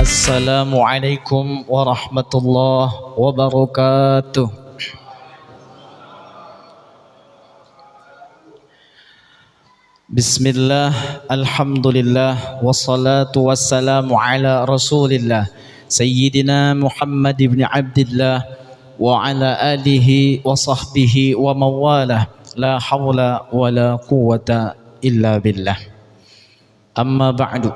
Assalamualaikum warahmatullahi wabarakatuh. Bismillah, alhamdulillah, wassalatu wassalamu ala rasulillah Sayyidina Muhammad ibn Abdillah wa ala alihi wa sahbihi wa mawalah. La hawla wa la quwata illa billah. Amma ba'du.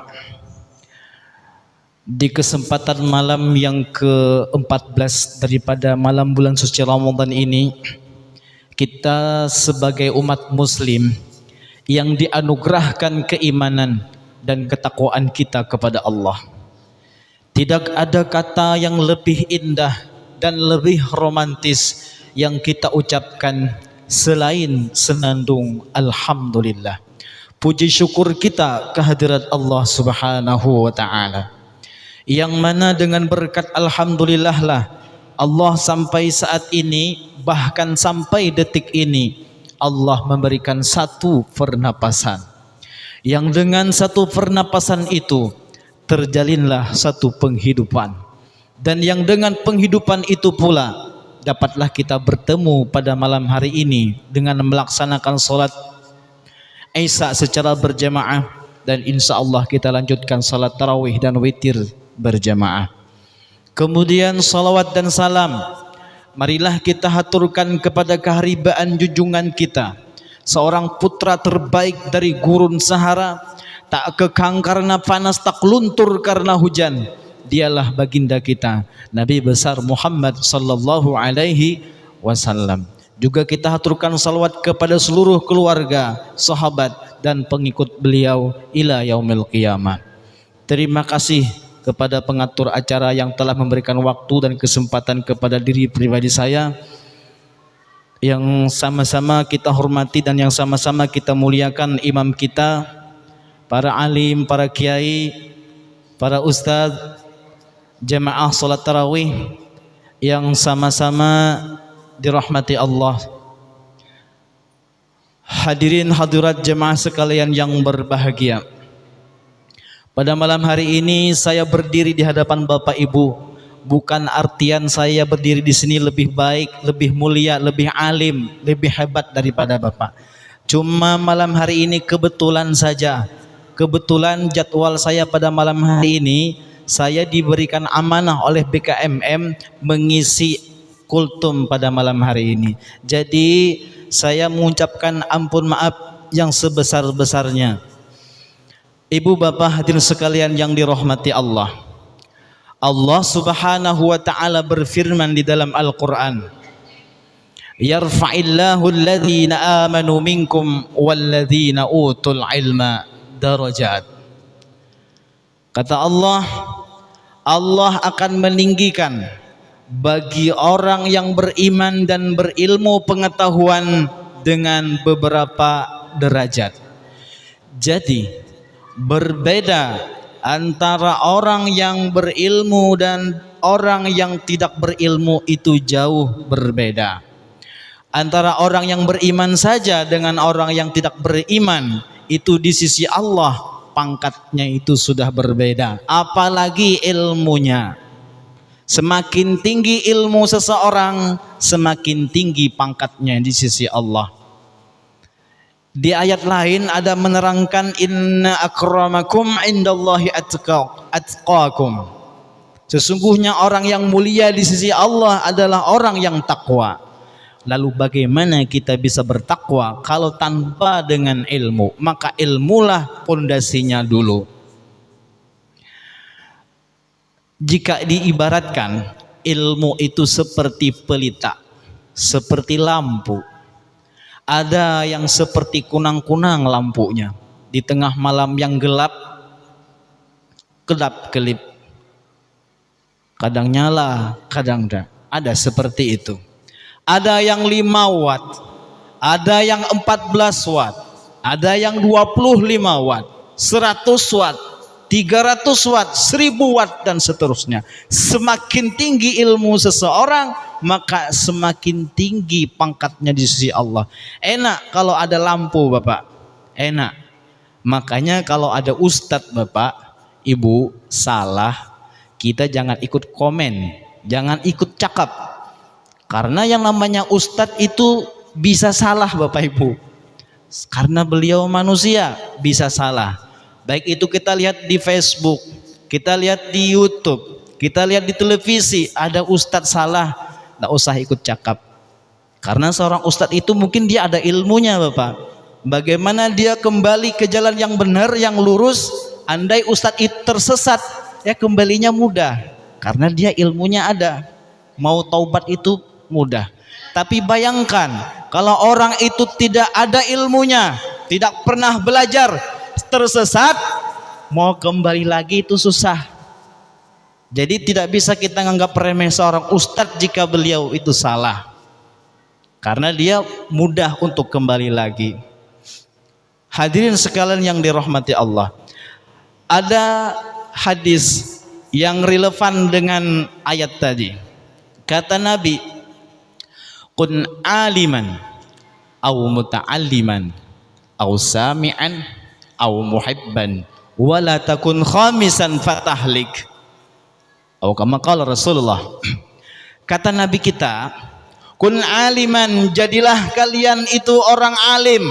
Di kesempatan malam yang ke-14 daripada malam bulan suci Ramadan ini, kita sebagai umat muslim yang dianugerahkan keimanan dan ketakwaan kita kepada Allah, tidak ada kata yang lebih indah dan lebih romantis yang kita ucapkan selain senandung alhamdulillah. Puji syukur kita kehadirat Allah Subhanahu wa taala, yang mana dengan berkat alhamdulillah lah Allah sampai saat ini, bahkan sampai detik ini, Allah memberikan satu pernapasan, yang dengan satu pernapasan itu terjalinlah satu penghidupan, dan yang dengan penghidupan itu pula dapatlah kita bertemu pada malam hari ini dengan melaksanakan sholat Isya secara berjamaah, dan insya Allah kita lanjutkan salat tarawih dan witir berjamaah. Kemudian salawat dan salam marilah kita haturkan kepada keharibaan junjungan kita, seorang putra terbaik dari gurun Sahara, tak kekang karena panas, tak luntur karena hujan. Dialah baginda kita Nabi besar Muhammad sallallahu alaihi wasallam. Juga kita haturkan salawat kepada seluruh keluarga, sahabat dan pengikut beliau ila yaumil qiyamah. Terima kasih kepada pengatur acara yang telah memberikan waktu dan kesempatan kepada diri pribadi saya, yang sama-sama kita hormati dan yang sama-sama kita muliakan imam kita, para alim, para kiai, para ustadz, jamaah salat tarawih yang sama-sama dirahmati Allah. Hadirin hadirat jemaah sekalian yang berbahagia, pada malam hari ini saya berdiri di hadapan Bapak Ibu bukan artian saya berdiri di sini lebih baik, lebih mulia, lebih alim, lebih hebat daripada Bapak. Cuma malam hari ini kebetulan saja, kebetulan jadwal saya pada malam hari ini, saya diberikan amanah oleh BKMM mengisi kultum pada malam hari ini. Jadi saya mengucapkan ampun maaf yang sebesar-besarnya. Ibu bapak hadirin sekalian yang dirahmati Allah, Allah Subhanahu wa taala berfirman di dalam Al-Qur'an, yarfa'illahu alladhina amanu minkum walladhina utul ilma darajat. Kata Allah, Allah akan meninggikan bagi orang yang beriman dan berilmu pengetahuan dengan beberapa derajat. Jadi berbeda antara orang yang berilmu dan orang yang tidak berilmu itu jauh berbeda. Antara orang yang beriman saja dengan orang yang tidak beriman itu di sisi Allah pangkatnya itu sudah berbeda, apalagi ilmunya. Semakin tinggi ilmu seseorang, semakin tinggi pangkatnya di sisi Allah. Di ayat lain ada menerangkan inna akramakum indallahi atqakum. Sesungguhnya orang yang mulia di sisi Allah adalah orang yang takwa. Lalu bagaimana kita bisa bertakwa kalau tanpa dengan ilmu? Maka ilmulah pondasinya dulu. Jika diibaratkan ilmu itu seperti pelita, seperti lampu. Ada yang seperti kunang-kunang lampunya, di tengah malam yang gelap, kedap-kelip, kadang nyala, kadang enggak. Ada seperti itu. Ada yang 5 watt, ada yang 14 watt, ada yang 25 watt, 100 watt, 300 watt, 1000 watt dan seterusnya. Semakin tinggi ilmu seseorang, maka semakin tinggi pangkatnya di sisi Allah. Enak kalau ada lampu Bapak, enak. Makanya kalau ada ustadz Bapak, Ibu salah, kita jangan ikut komen, jangan ikut cakap. Karena yang namanya ustadz itu bisa salah Bapak Ibu. Karena beliau manusia, bisa salah. Baik itu kita lihat di Facebook, kita lihat di YouTube, kita lihat di televisi, ada ustadz salah, tidak usah ikut cakap. Karena seorang ustadz itu mungkin dia ada ilmunya Bapak. Bagaimana dia kembali ke jalan yang benar, yang lurus. Andai ustadz itu tersesat, ya kembalinya mudah. Karena dia ilmunya ada. Mau taubat itu mudah. Tapi bayangkan kalau orang itu tidak ada ilmunya, tidak pernah belajar, tersesat, mau kembali lagi itu susah. Jadi tidak bisa kita menganggap remeh seorang ustadz jika beliau itu salah. Karena dia mudah untuk kembali lagi. Hadirin sekalian yang dirahmati Allah. Ada hadis yang relevan dengan ayat tadi. Kata Nabi, kun aliman aw muta'alliman aw sami'an aw muhibban wala takun khamisan fatahlik. Atau kama qala Rasulullah. Kata Nabi kita, kun aliman, jadilah kalian itu orang alim.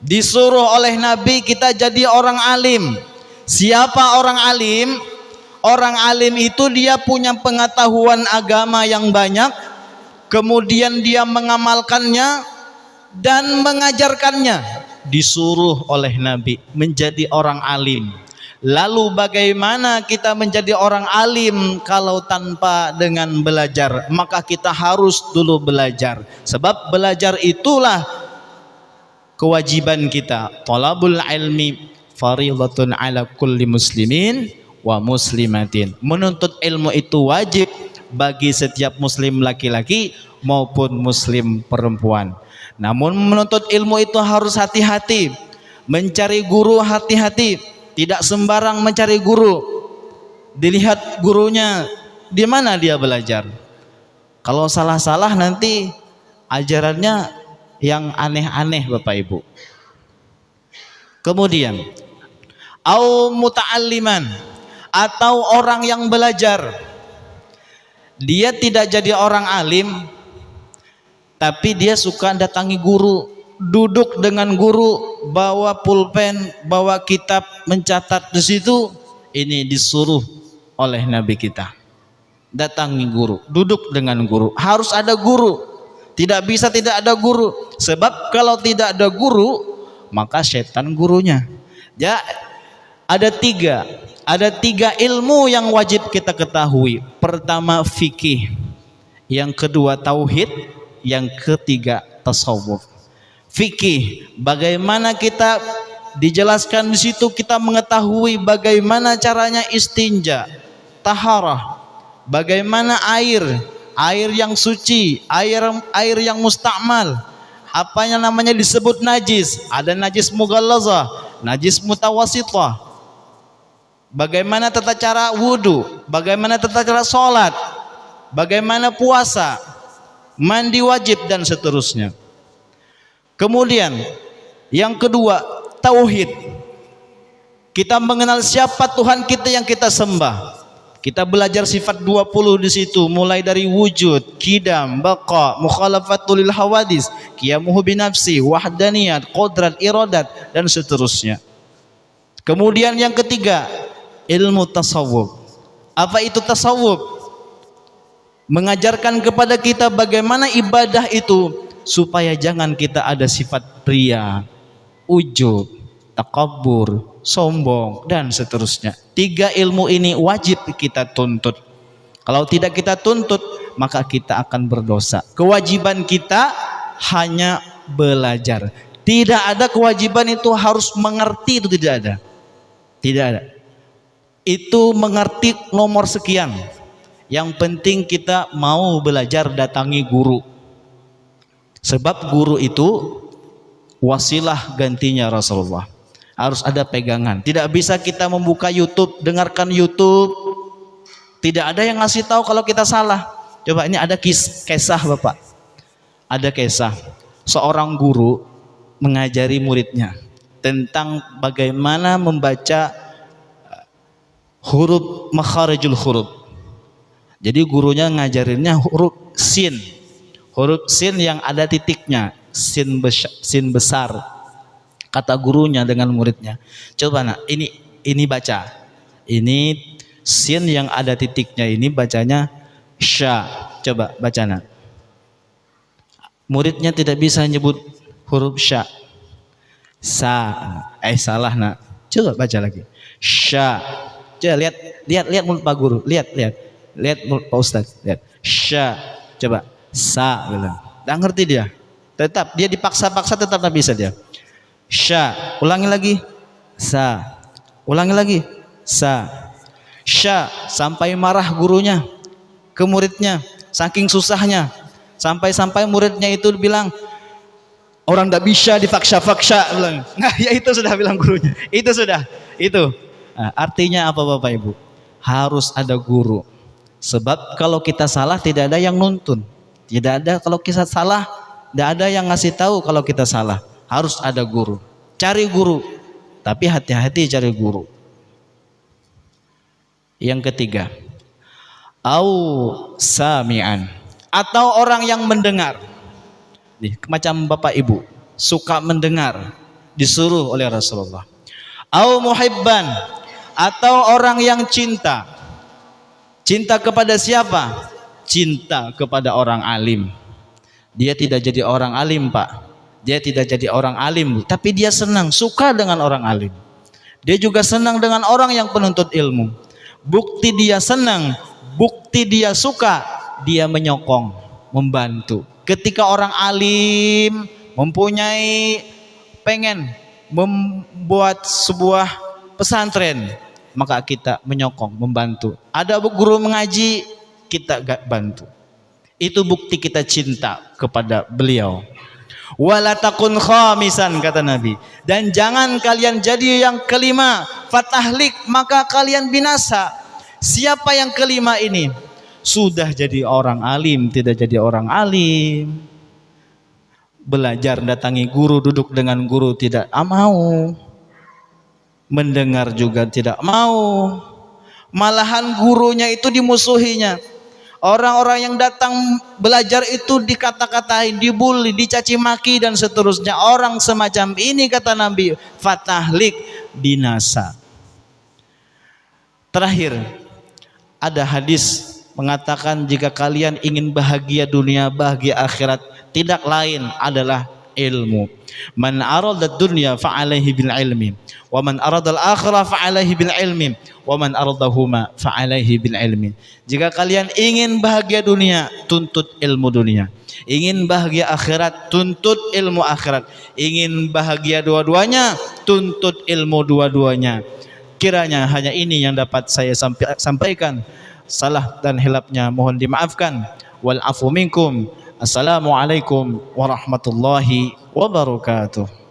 Disuruh oleh Nabi kita jadi orang alim. Siapa orang alim? Orang alim itu dia punya pengetahuan agama yang banyak, kemudian dia mengamalkannya dan mengajarkannya. Disuruh oleh Nabi menjadi orang alim. Lalu bagaimana kita menjadi orang alim kalau tanpa dengan belajar? Maka kita harus dulu belajar. Sebab belajar itulah kewajiban kita. Talabul ilmi fardhatun ala kulli muslimin wa muslimatin. Menuntut ilmu itu wajib bagi setiap muslim laki-laki maupun muslim perempuan. Namun menuntut ilmu itu harus hati-hati. Mencari guru hati-hati. Tidak sembarang mencari guru. Dilihat gurunya di mana dia belajar. Kalau salah-salah nanti ajarannya yang aneh-aneh Bapak Ibu. Kemudian au muta'alliman, atau orang yang belajar. Dia tidak jadi orang alim, tapi dia suka datangi guru, duduk dengan guru, bawa pulpen, bawa kitab, mencatat di situ. Ini disuruh oleh Nabi kita. Datangi guru, duduk dengan guru. Harus ada guru. Tidak bisa tidak ada guru. Sebab kalau tidak ada guru, maka setan gurunya. Ya, ada tiga ilmu yang wajib kita ketahui. Pertama fikih, yang kedua tauhid, yang ketiga tasawuf. Fikih, bagaimana kita dijelaskan di situ, kita mengetahui bagaimana caranya istinja, taharah, bagaimana air yang suci, air yang mustakmal, apa yang namanya disebut najis, ada najis mughallazah, najis mutawassithah, bagaimana tata cara wudu, bagaimana tata cara sholat, bagaimana puasa, mandi wajib dan seterusnya. Kemudian yang kedua tauhid, kita mengenal siapa Tuhan kita yang kita sembah. Kita belajar sifat 20 di situ, mulai dari wujud, qidam, baqa, mukhalafatul lil hawadis, qiyamuhu binafsi, wahdaniyat, qudrat, iradat dan seterusnya. Kemudian yang ketiga, ilmu tasawuf. Apa itu tasawuf? Mengajarkan kepada kita bagaimana ibadah itu supaya jangan kita ada sifat ria, ujub, takabur, sombong dan seterusnya. Tiga ilmu ini wajib kita tuntut. Kalau tidak kita tuntut, maka kita akan berdosa. Kewajiban kita hanya belajar. Tidak ada kewajiban itu harus mengerti, itu tidak ada. Tidak ada. Itu mengerti nomor sekian. Yang penting kita mau belajar, datangi guru. Sebab guru itu wasilah gantinya Rasulullah. Harus ada pegangan. Tidak bisa kita membuka YouTube, dengarkan YouTube. Tidak ada yang ngasih tahu kalau kita salah. Coba ini ada kisah Bapak. Ada kisah seorang guru mengajari muridnya tentang bagaimana membaca huruf makharijul huruf. Jadi gurunya ngajarinnya huruf sin. Huruf sin yang ada titiknya, sin besar. Kata gurunya dengan muridnya, coba nak, ini baca. Ini sin yang ada titiknya ini bacanya sya. Coba baca nak. Muridnya tidak bisa nyebut huruf sya. Salah nak. Coba baca lagi. Sya. Coba lihat mulut Pak Guru. Lihat mulut Pak Ustaz. Lihat. Sya. Coba. Sa bilang. Tidak ngerti dia. Tetap dia dipaksa-paksa tetap tidak bisa dia. Sya. Ulangi lagi. Sa. Ulangi lagi. Sa. Sya. Sampai marah gurunya ke muridnya. Saking susahnya. Sampai muridnya itu bilang, orang tidak bisa dipaksa-paksa. Nah, ya itu sudah bilang gurunya. Itu sudah. Itu. Nah, artinya apa Bapak Ibu? Harus ada guru. Sebab kalau kita salah tidak ada yang nuntun. Tidak ada kalau kita salah, tidak ada yang ngasih tahu kalau kita salah. Harus ada guru. Cari guru. Tapi hati-hati cari guru. Yang ketiga, au sami'an, atau orang yang mendengar. Macam Bapak Ibu suka mendengar, disuruh oleh Rasulullah. Au muhibban, atau orang yang cinta. Cinta kepada siapa? Cinta kepada orang alim. Dia tidak jadi orang alim Pak. Dia tidak jadi orang alim, tapi dia senang, suka dengan orang alim. Dia juga senang dengan orang yang penuntut ilmu. Bukti dia senang, bukti dia suka, dia menyokong, membantu. Ketika orang alim mempunyai pengen membuat sebuah pesantren, maka kita menyokong, membantu. Ada guru mengaji, kita bantu. Itu bukti kita cinta kepada beliau. Wala takun khamisan, kata Nabi, dan jangan kalian jadi yang kelima, fatahlik, maka kalian binasa. Siapa yang kelima ini? Sudah jadi orang alim, tidak jadi orang alim. Belajar datangi guru, duduk dengan guru tidak mau. Mendengar juga tidak mau. Malahan gurunya itu dimusuhinya. Orang-orang yang datang belajar itu dikata-katain, dibully, dicaci maki dan seterusnya. Orang semacam ini kata Nabi, fatahlik, binasa. Terakhir, ada hadis mengatakan jika kalian ingin bahagia dunia, bahagia akhirat, tidak lain adalah ilmu. Man arada dunya fa'alaihi bil ilmi, wa man arada al-akhirah fa'alaihi bil ilmi, wa man aradahuma fa'alaihi bil ilmi. Jika kalian ingin bahagia dunia, tuntut ilmu dunia. Ingin bahagia akhirat, tuntut ilmu akhirat. Ingin bahagia dua-duanya, tuntut ilmu dua-duanya. Kiranya hanya ini yang dapat saya sampaikan. Salah dan hilapnya mohon dimaafkan. Wal afu minkum. Assalamualaikum warahmatullahi wabarakatuh.